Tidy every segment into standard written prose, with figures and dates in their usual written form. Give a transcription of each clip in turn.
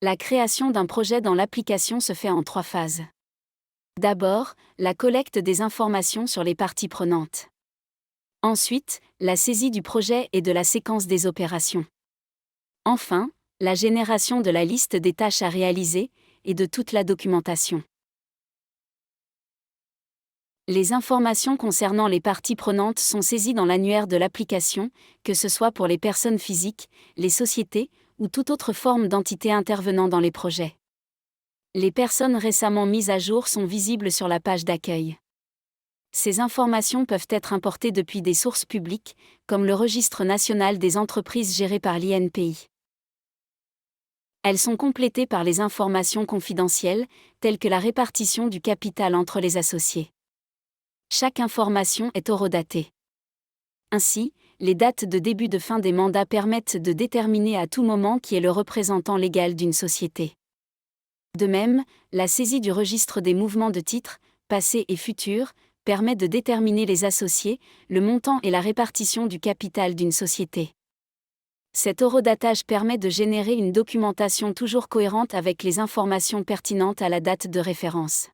La création d'un projet dans l'application se fait en 3 phases. D'abord, la collecte des informations sur les parties prenantes. Ensuite, la saisie du projet et de la séquence des opérations. Enfin, la génération de la liste des tâches à réaliser et de toute la documentation. Les informations concernant les parties prenantes sont saisies dans l'annuaire de l'application, que ce soit pour les personnes physiques, les sociétés ou toute autre forme d'entité intervenant dans les projets. Les personnes récemment mises à jour sont visibles sur la page d'accueil. Ces informations peuvent être importées depuis des sources publiques, comme le Registre national des entreprises géré par l'INPI. Elles sont complétées par les informations confidentielles, telles que la répartition du capital entre les associés. Chaque information est horodatée. Ainsi, les dates de début de fin des mandats permettent de déterminer à tout moment qui est le représentant légal d'une société. De même, la saisie du registre des mouvements de titres, passés et futurs, permet de déterminer les associés, le montant et la répartition du capital d'une société. Cet horodatage permet de générer une documentation toujours cohérente avec les informations pertinentes à la date de référence.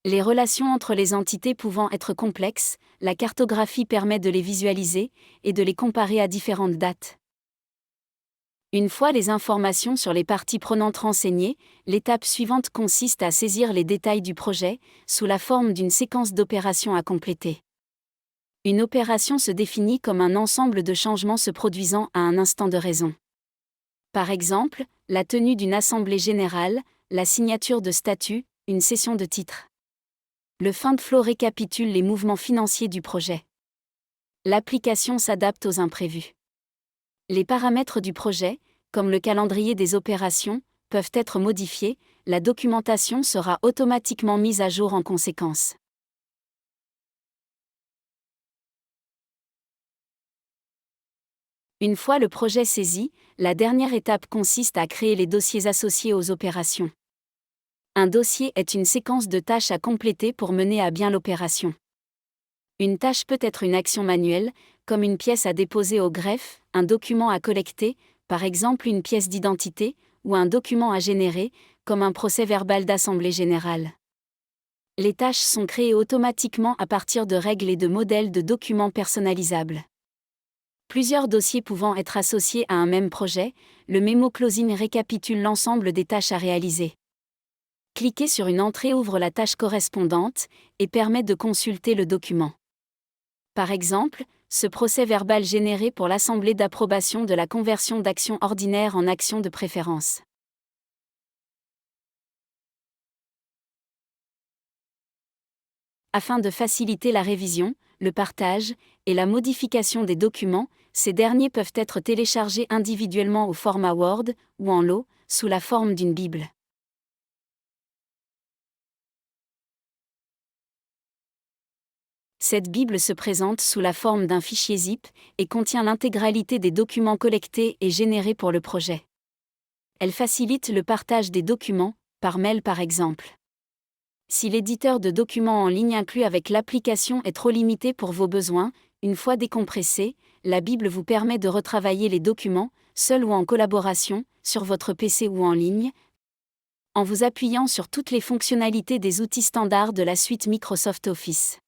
Les relations entre les entités pouvant être complexes, la cartographie permet de les visualiser et de les comparer à différentes dates. Une fois les informations sur les parties prenantes renseignées, l'étape suivante consiste à saisir les détails du projet, sous la forme d'une séquence d'opérations à compléter. Une opération se définit comme un ensemble de changements se produisant à un instant de raison. Par exemple, la tenue d'une assemblée générale, la signature de statuts, une cession de titres. Le fin de flow récapitule les mouvements financiers du projet. L'application s'adapte aux imprévus. Les paramètres du projet, comme le calendrier des opérations, peuvent être modifiés, la documentation sera automatiquement mise à jour en conséquence. Une fois le projet saisi, la dernière étape consiste à créer les dossiers associés aux opérations. Un dossier est une séquence de tâches à compléter pour mener à bien l'opération. Une tâche peut être une action manuelle, comme une pièce à déposer au greffe, un document à collecter, par exemple une pièce d'identité, ou un document à générer, comme un procès-verbal d'assemblée générale. Les tâches sont créées automatiquement à partir de règles et de modèles de documents personnalisables. Plusieurs dossiers pouvant être associés à un même projet, le Memo Closing récapitule l'ensemble des tâches à réaliser. Cliquer sur une entrée ouvre la tâche correspondante et permet de consulter le document. Par exemple, ce procès-verbal généré pour l'assemblée d'approbation de la conversion d'actions ordinaires en actions de préférence. Afin de faciliter la révision, le partage et la modification des documents, ces derniers peuvent être téléchargés individuellement au format Word ou en lot, sous la forme d'une Bible. Cette Bible se présente sous la forme d'un fichier zip et contient l'intégralité des documents collectés et générés pour le projet. Elle facilite le partage des documents, par mail par exemple. Si l'éditeur de documents en ligne inclus avec l'application est trop limité pour vos besoins, une fois décompressé, la Bible vous permet de retravailler les documents, seul ou en collaboration, sur votre PC ou en ligne, en vous appuyant sur toutes les fonctionnalités des outils standards de la suite Microsoft Office.